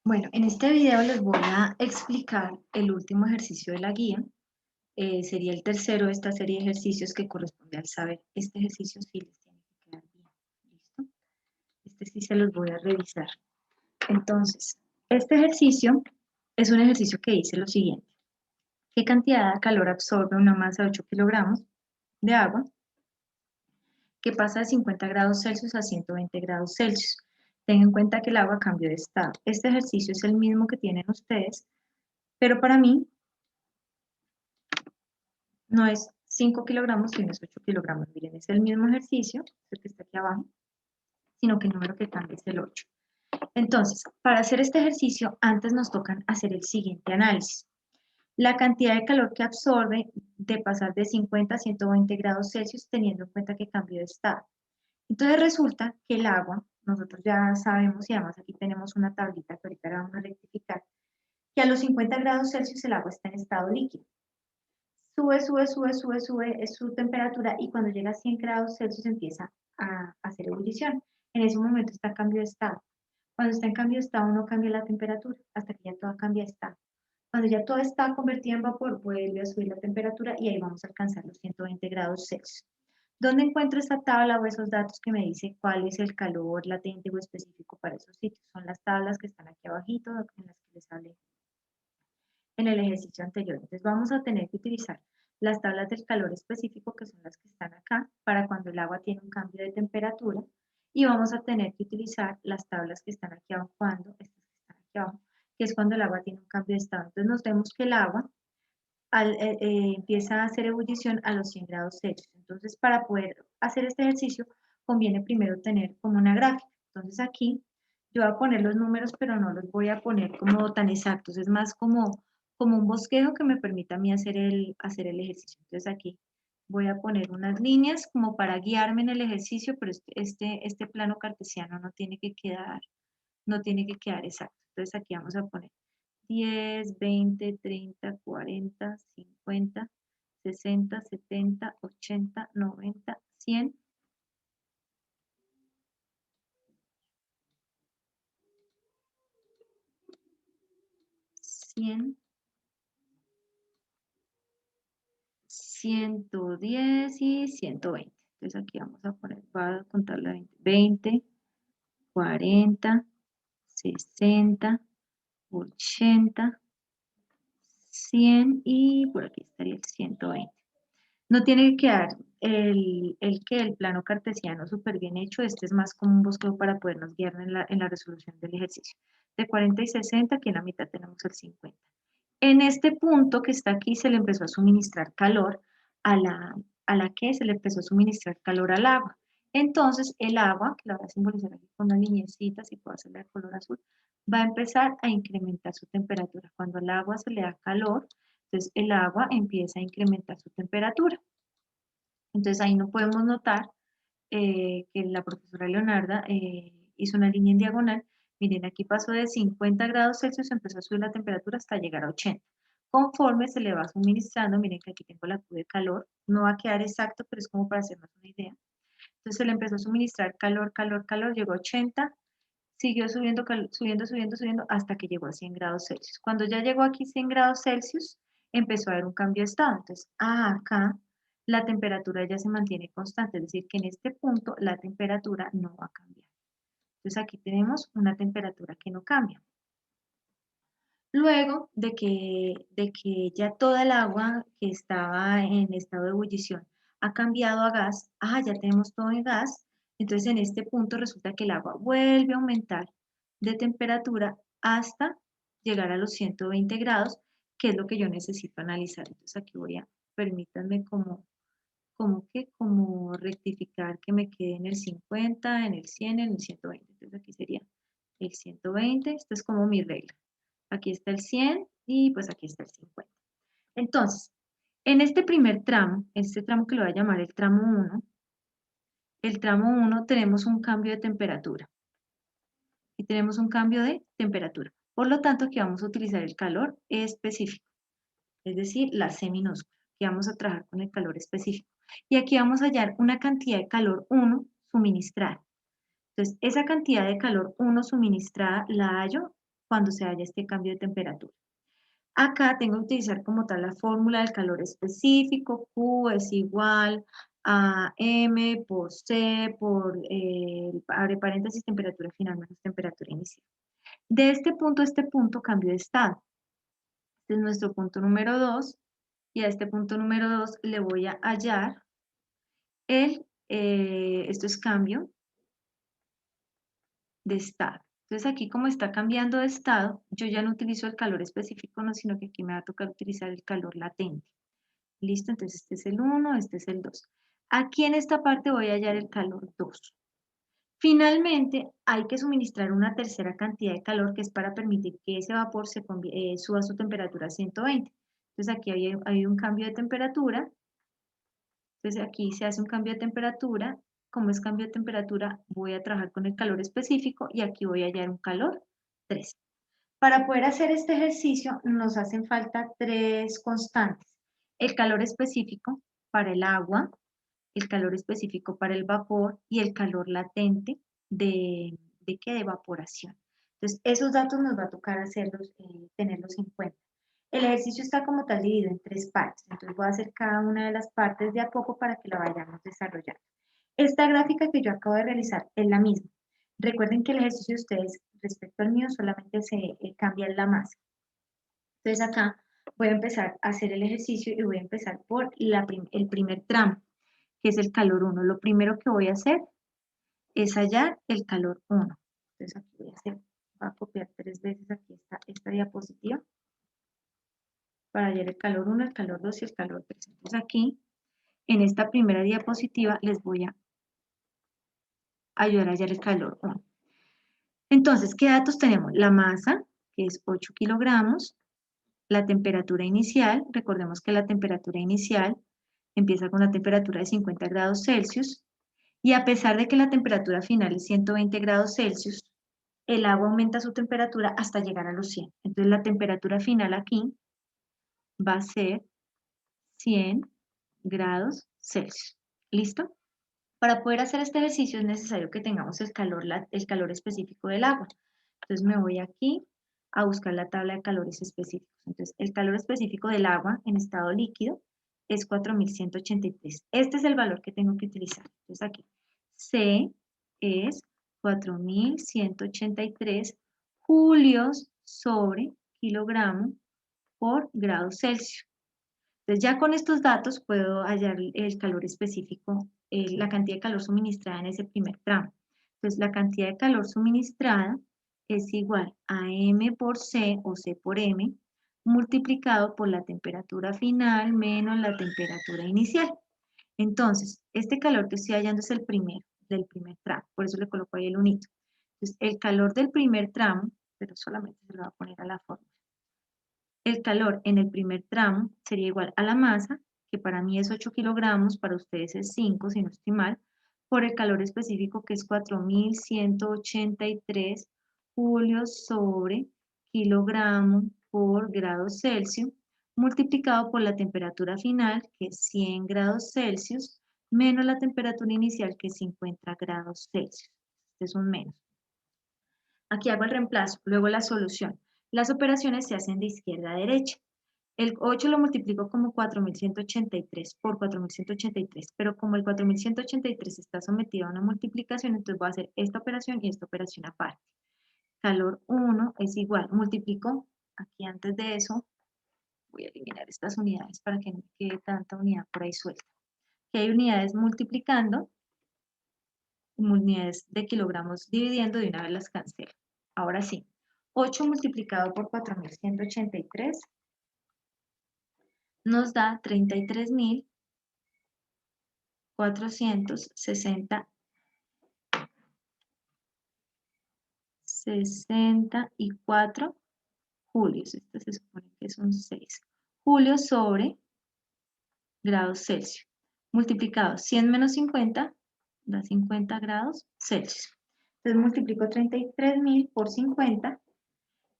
Bueno, en este video les voy a explicar el último ejercicio de la guía. Sería el tercero de esta serie de ejercicios que corresponde al saber. Este ejercicio sí les tiene que quedar bien. ¿Listo? Este sí se los voy a revisar. Entonces, este ejercicio es un ejercicio que dice lo siguiente. ¿Qué cantidad de calor absorbe una masa de 8 kilogramos de agua que pasa de 50 grados Celsius a 120 grados Celsius? Tengan en cuenta que el agua cambió de estado. Este ejercicio es el mismo que tienen ustedes, pero para mí no es 5 kilogramos, sino es 8 kilogramos. Miren, es el mismo ejercicio, el que está aquí abajo, sino que el número que cambia es el 8. Entonces, para hacer este ejercicio, antes nos tocan hacer el siguiente análisis. La cantidad de calor que absorbe de pasar de 50 a 120 grados Celsius, teniendo en cuenta que cambió de estado. Entonces resulta que el agua, nosotros ya sabemos, y además aquí tenemos una tablita que ahorita la vamos a rectificar, que a los 50 grados Celsius el agua está en estado líquido. Sube es su temperatura y cuando llega a 100 grados Celsius empieza a hacer ebullición. En ese momento está en cambio de estado. Cuando está en cambio de estado no cambia la temperatura hasta que ya todo cambia de estado. Cuando ya todo está convertido en vapor, vuelve a subir la temperatura y ahí vamos a alcanzar los 120 grados Celsius. ¿Dónde encuentro esta tabla o esos datos que me dice cuál es el calor latente o específico para esos sitios? Son las tablas que están aquí abajito, en las que les hablé en el ejercicio anterior. Entonces vamos a tener que utilizar las tablas del calor específico, que son las que están acá, para cuando el agua tiene un cambio de temperatura, y vamos a tener que utilizar las tablas que están aquí abajo, estas que están aquí abajo, que es cuando el agua tiene un cambio de estado. Entonces nos vemos que el agua empieza a hacer ebullición a los 100 grados Celsius. Entonces, para poder hacer este ejercicio, conviene primero tener como una gráfica. Entonces aquí yo voy a poner los números, pero no los voy a poner como tan exactos, es más como un bosquejo que me permita a mí hacer el ejercicio. Entonces aquí voy a poner unas líneas como para guiarme en el ejercicio, pero este plano cartesiano no tiene que quedar exacto. Entonces aquí vamos a poner 10, 20, 30, 40, 50, 60, 70, 80, 90, 100, 100, 110 y 120. Entonces aquí vamos a poner, va a contar la 20, 20, 40, 60, 80, 100 y por aquí estaría el 120. No tiene que quedar el plano cartesiano súper bien hecho. Este es más como un bosquejo para podernos guiar en la resolución del ejercicio. De 40 y 60, aquí en la mitad tenemos el 50. En este punto que está aquí se le empezó a suministrar calor a la que se le empezó a suministrar calor al agua. Entonces el agua, que la voy a simbolizar aquí con una lineecita, si puedo hacerla de color azul, va a empezar a incrementar su temperatura. Cuando al agua se le da calor, entonces el agua empieza a incrementar su temperatura. Entonces ahí no podemos notar que la profesora Leonarda hizo una línea en diagonal. Miren, aquí pasó de 50 grados Celsius, empezó a subir la temperatura hasta llegar a 80. Conforme se le va suministrando, miren que aquí tengo la Q de calor, no va a quedar exacto, pero es como para hacernos una idea. Entonces se le empezó a suministrar calor, calor, calor, llegó a 80, siguió subiendo, subiendo, hasta que llegó a 100 grados Celsius. Cuando ya llegó aquí a 100 grados Celsius, empezó a haber un cambio de estado. Entonces, acá la temperatura ya se mantiene constante, es decir, que en este punto la temperatura no va a cambiar. Entonces, aquí tenemos una temperatura que no cambia. Luego de que ya toda el agua que estaba en estado de ebullición ha cambiado a gas, ya tenemos todo en gas, entonces en este punto resulta que el agua vuelve a aumentar de temperatura hasta llegar a los 120 grados, que es lo que yo necesito analizar. Entonces aquí permítanme como rectificar que me quede en el 50, en el 100, en el 120. Entonces aquí sería el 120, esto es como mi regla. Aquí está el 100 y pues aquí está el 50. Entonces, en este primer tramo, este tramo que lo voy a llamar el tramo 1 tenemos un cambio de temperatura. Y tenemos un cambio de temperatura. Por lo tanto, aquí vamos a utilizar el calor específico, es decir, la C minúscula, que vamos a trabajar con el calor específico. Y aquí vamos a hallar una cantidad de calor 1 suministrada. Entonces, esa cantidad de calor 1 suministrada la hallo cuando se haya este cambio de temperatura. Acá tengo que utilizar como tal la fórmula del calor específico. Q es igual a M por C por, abre paréntesis, temperatura final menos temperatura inicial. De este punto a este punto cambio de estado. Este es nuestro punto número 2. Y a este punto número 2 le voy a hallar esto es cambio de estado. Entonces aquí como está cambiando de estado, yo ya no utilizo el calor específico, no, sino que aquí me va a tocar utilizar el calor latente. ¿Listo? Entonces este es el 1, este es el 2. Aquí en esta parte voy a hallar el calor 2. Finalmente, hay que suministrar una tercera cantidad de calor que es para permitir que ese vapor suba su temperatura a 120. Entonces aquí hay un cambio de temperatura. Entonces aquí se hace un cambio de temperatura. Como es cambio de temperatura, voy a trabajar con el calor específico y aquí voy a hallar un calor 3. Para poder hacer este ejercicio nos hacen falta 3 constantes. El calor específico para el agua, el calor específico para el vapor y el calor latente de evaporación. Entonces, esos datos nos va a tocar hacerlos, tenerlos en cuenta. El ejercicio está como tal dividido en 3 partes, entonces voy a hacer cada una de las partes de a poco para que la vayamos desarrollando. Esta gráfica que yo acabo de realizar es la misma. Recuerden que el ejercicio de ustedes respecto al mío solamente se cambia la masa. Entonces acá voy a empezar a hacer el ejercicio y voy a empezar por el primer tramo, que es el calor 1. Lo primero que voy a hacer es hallar el calor 1. Entonces aquí voy a copiar 3 veces aquí esta diapositiva para hallar el calor 1, el calor 2 y el calor 3. Entonces aquí, en esta primera diapositiva, les voy a ayudar a hallar el calor 1. Entonces, ¿qué datos tenemos? La masa, que es 8 kilogramos, la temperatura inicial, recordemos que la temperatura inicial empieza con una temperatura de 50 grados Celsius, y a pesar de que la temperatura final es 120 grados Celsius, el agua aumenta su temperatura hasta llegar a los 100. Entonces la temperatura final aquí va a ser 100 grados Celsius. ¿Listo? Para poder hacer este ejercicio es necesario que tengamos el calor específico del agua. Entonces me voy aquí a buscar la tabla de calores específicos. Entonces el calor específico del agua en estado líquido es 4183. Este es el valor que tengo que utilizar. Entonces aquí C es 4183 julios sobre kilogramo por grado Celsius. Entonces ya con estos datos puedo hallar el calor específico, la cantidad de calor suministrada en ese primer tramo. Entonces la cantidad de calor suministrada es igual a M por C o C por M multiplicado por la temperatura final menos la temperatura inicial. Entonces, este calor que estoy hallando es el primero, del primer tramo, por eso le coloco ahí el unito. Entonces, el calor del primer tramo, pero solamente se lo voy a poner a la fórmula. El calor en el primer tramo sería igual a la masa, que para mí es 8 kilogramos, para ustedes es 5, si no estoy mal, por el calor específico que es 4183 julios sobre kilogramo por grado Celsius, multiplicado por la temperatura final, que es 100 grados Celsius, menos la temperatura inicial, que es 50 grados Celsius. Este es un menos. Aquí hago el reemplazo, luego la solución. Las operaciones se hacen de izquierda a derecha. El 8 lo multiplico como 4183 por 4183, pero como el 4183 está sometido a una multiplicación, entonces voy a hacer esta operación y esta operación aparte. Calor 1 es igual, multiplico, aquí antes de eso, voy a eliminar estas unidades para que no quede tanta unidad por ahí suelta. Que hay unidades multiplicando, unidades de kilogramos dividiendo, de una vez las cancelo. Ahora sí, 8 multiplicado por 4183 nos da 33.464 julios. Esto se supone que son 6 julios sobre grados Celsius. Multiplicado 100 menos 50 da 50 grados Celsius. Entonces multiplico 33.000 por 50.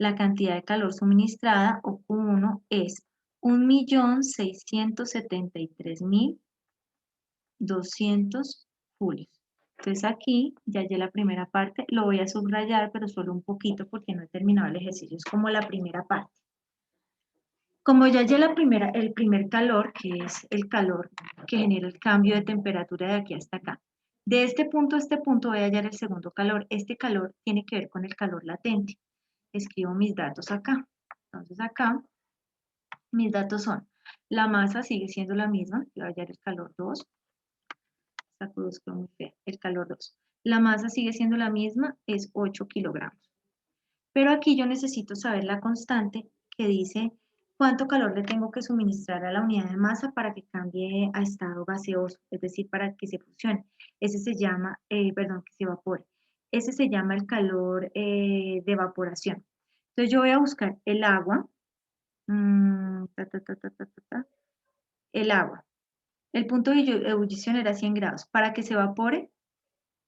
La cantidad de calor suministrada, o Q1, es 1.673.200 julios. Entonces aquí ya hallé la primera parte, lo voy a subrayar, pero solo un poquito porque no he terminado el ejercicio, es como la primera parte. Como ya hallé el primer calor, que es el calor que genera el cambio de temperatura de aquí hasta acá, de este punto a este punto voy a hallar el segundo calor. Este calor tiene que ver con el calor latente. Escribo mis datos acá. Entonces acá, mis datos son, la masa sigue siendo la misma, yo voy a hallar el calor 2, esta cruz quedó muy fea, el calor 2. La masa sigue siendo la misma, es 8 kilogramos. Pero aquí yo necesito saber la constante que dice cuánto calor le tengo que suministrar a la unidad de masa para que cambie a estado gaseoso, es decir, para que se fusione. Ese se llama, perdón, que se evapore. Ese se llama el calor de evaporación. Entonces yo voy a buscar el agua, el agua. El punto de ebullición era 100 grados. Para que se evapore,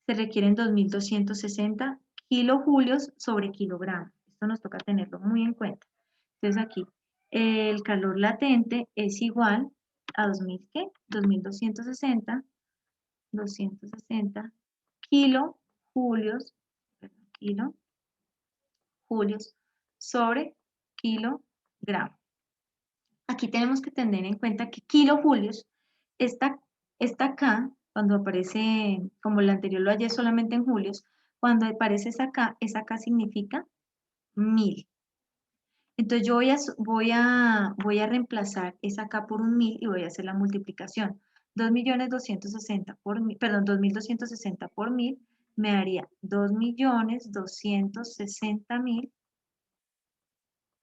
se requieren 2260 kilojulios sobre kilogramo. Esto nos toca tenerlo muy en cuenta. Entonces aquí, el calor latente es igual a 2000, ¿qué? 2260, 260 kilojulios, kilojulios sobre kilogramo. Aquí tenemos que tener en cuenta que kilojulios está acá, cuando aparece, como el anterior lo hallé solamente en julios, cuando aparece esa acá significa 1000. Entonces yo voy a reemplazar esa acá por un 1000 y voy a hacer la multiplicación. 2.260.000 por 1000, perdón, 2.260 por 1000 me daría 2.260.000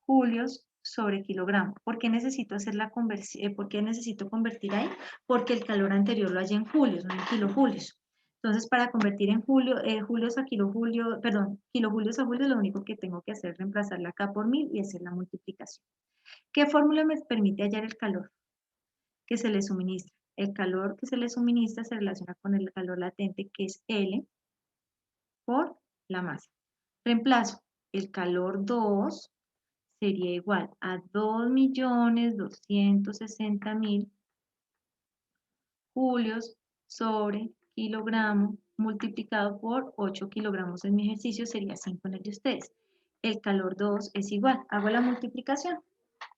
julios sobre kilogramo. ¿Por qué necesito hacer la conversión? ¿Por qué necesito convertir ahí? Porque el calor anterior lo hallé en julios, no en kilojulios. Entonces, para convertir en julios a kilojulios, perdón, kilojulios a julios, lo único que tengo que hacer es reemplazarla acá por 1000 y hacer la multiplicación. ¿Qué fórmula me permite hallar el calor que se le suministra? El calor que se le suministra se relaciona con el calor latente, que es L por la masa. Reemplazo el calor 2 sería igual a 2.260.000 julios sobre kilogramo multiplicado por 8 kilogramos en mi ejercicio, sería 5 en el de ustedes. El calor 2 es igual, hago la multiplicación,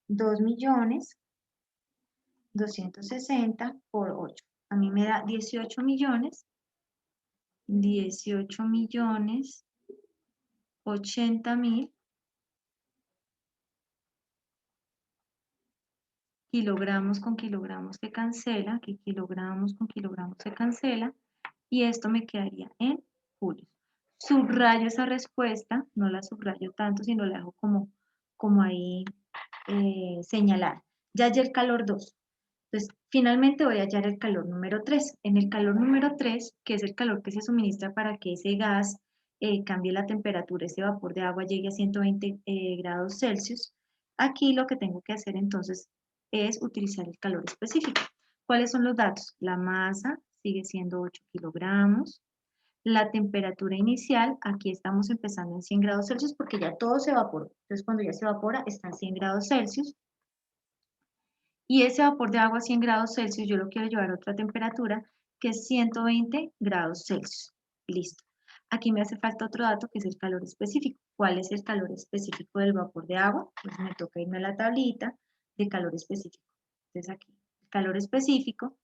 2.260.000 por 8. A mí me da 18.080.000 kilogramos con kilogramos se cancela, aquí kilogramos con kilogramos se cancela, y esto me quedaría en julios. Subrayo esa respuesta, no la subrayo tanto, sino la dejo como ahí señalar. Ya hallé el calor 2. Entonces, finalmente voy a hallar el calor número 3. En el calor número 3, que es el calor que se suministra para que ese gas cambie la temperatura, ese vapor de agua llegue a 120 grados Celsius, aquí lo que tengo que hacer entonces es utilizar el calor específico. ¿Cuáles son los datos? La masa sigue siendo 8 kilogramos. La temperatura inicial, aquí estamos empezando en 100 grados Celsius porque ya todo se evaporó. Entonces, cuando ya se evapora, está en 100 grados Celsius. Y ese vapor de agua a 100 grados Celsius yo lo quiero llevar a otra temperatura que es 120 grados Celsius. Listo. Aquí me hace falta otro dato que es el calor específico. ¿Cuál es el calor específico del vapor de agua? Pues me toca irme a la tablita de calor específico. Entonces aquí, el calor específico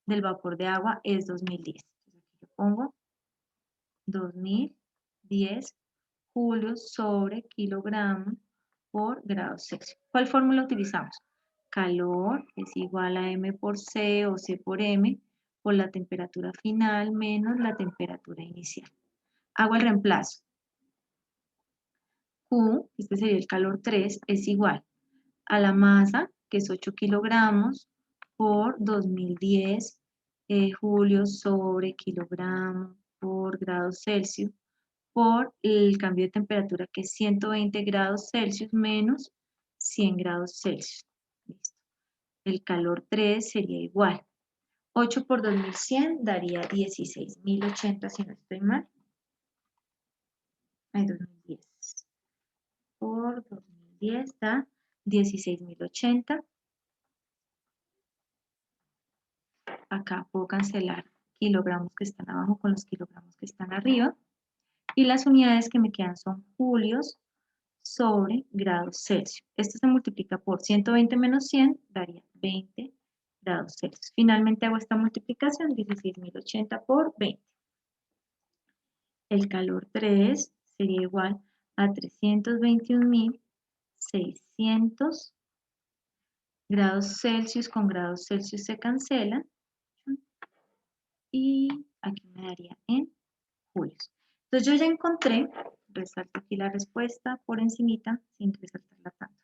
del vapor de agua es 2010. Entonces aquí yo pongo 2010 julios sobre kilogramo por grado Celsius. ¿Cuál fórmula utilizamos? Calor es igual a M por C o C por M por la temperatura final menos la temperatura inicial. Hago el reemplazo. Q, este sería el calor 3, es igual a la masa, que es 8 kilogramos, por 2010 julios sobre kilogramo por grado Celsius, por el cambio de temperatura, que es 120 grados Celsius menos 100 grados Celsius. Listo. El calor 3 sería igual. 8 por 2100 daría 16.080, si no estoy mal. Ay, 2010. Por 2010 da 16.080. Acá puedo cancelar kilogramos que están abajo con los kilogramos que están arriba. Y las unidades que me quedan son julios sobre grados Celsius. Esto se multiplica por 120 menos 100, daría 20 grados Celsius. Finalmente hago esta multiplicación, 16.080 por 20. El calor 3 sería igual a 321.600 grados Celsius con grados Celsius se cancelan. Y aquí me daría en julios. Entonces yo ya encontré, resalto aquí la respuesta por encimita, sin resaltarla tanto.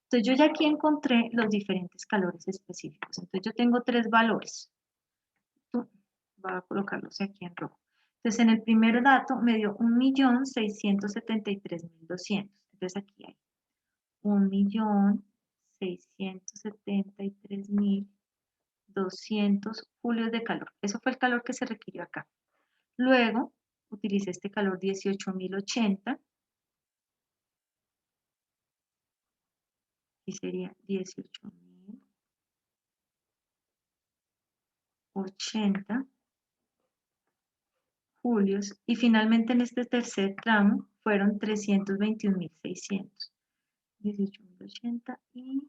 Entonces yo ya aquí encontré los diferentes calores específicos. Entonces yo tengo 3 valores. Voy a colocarlos aquí en rojo. Entonces en el primer dato me dio 1.673.200. Entonces aquí hay 1.673.200 julios de calor. Eso fue el calor que se requirió acá. Luego utilicé este calor 18.080. Y sería 18.080 julios. Y finalmente en este tercer tramo fueron 321.600. 18.080 y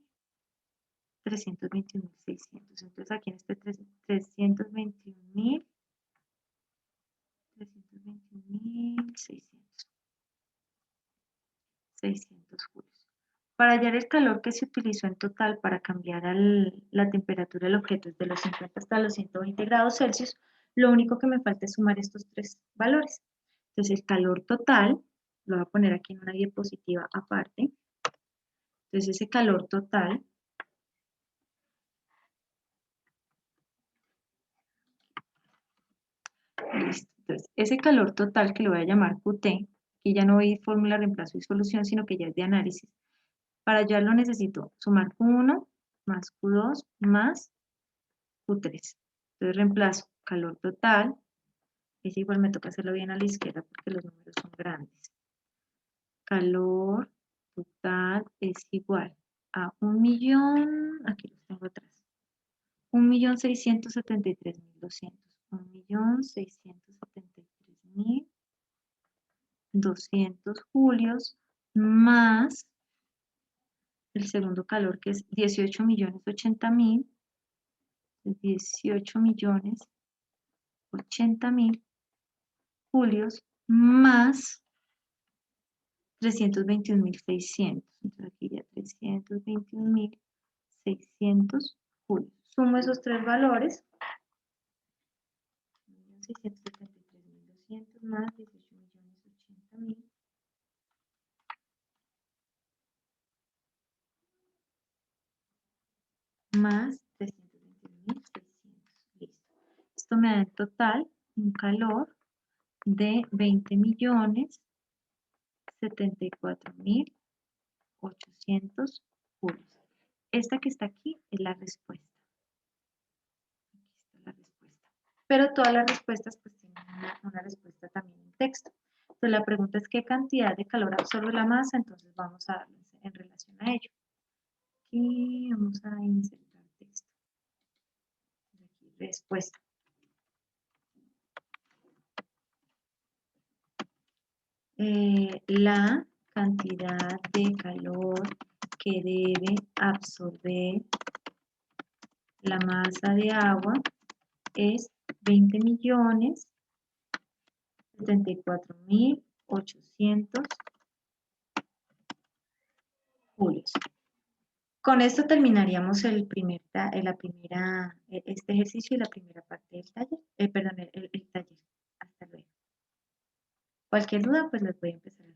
321.600. Entonces aquí en este 321.600. 600 julios. Para hallar el calor que se utilizó en total para cambiar la temperatura del objeto desde los 50 hasta los 120 grados Celsius, lo único que me falta es sumar estos 3 valores. Entonces el calor total, lo voy a poner aquí en una diapositiva aparte. Entonces ese calor total listo. Entonces, ese calor total que lo voy a llamar QT, que ya no voy a fórmula, reemplazo y solución, sino que ya es de análisis. Para hallarlo necesito sumar Q1 más Q2 más Q3. Entonces reemplazo calor total, es igual, me toca hacerlo bien a la izquierda porque los números son grandes. Calor total es igual a 1.000.000, aquí los tengo atrás, 1.673.200. 1.673.200 julios más el segundo calor que es 18.080.000, 18.080.000 julios más 321.600. Entonces aquí ya 321.600 julios. Sumo esos 3 valores. 673.200 más 18.080.000 más 321.600. Listo. Esto me da en total un calor de 20.074.800 julios. Esta que está aquí es la respuesta. Aquí está la respuesta. Pero todas las respuestas pues tienen una respuesta también en texto. Entonces la pregunta es qué cantidad de calor absorbe la masa, entonces vamos a darle en relación a ello. Aquí vamos a insertar texto. Aquí, respuesta. La cantidad de calor que debe absorber la masa de agua es 20.074.800 julios. Con esto terminaríamos este ejercicio y la primera parte del taller. Perdón, el taller. Hasta luego. Cualquier duda, pues les voy a empezar a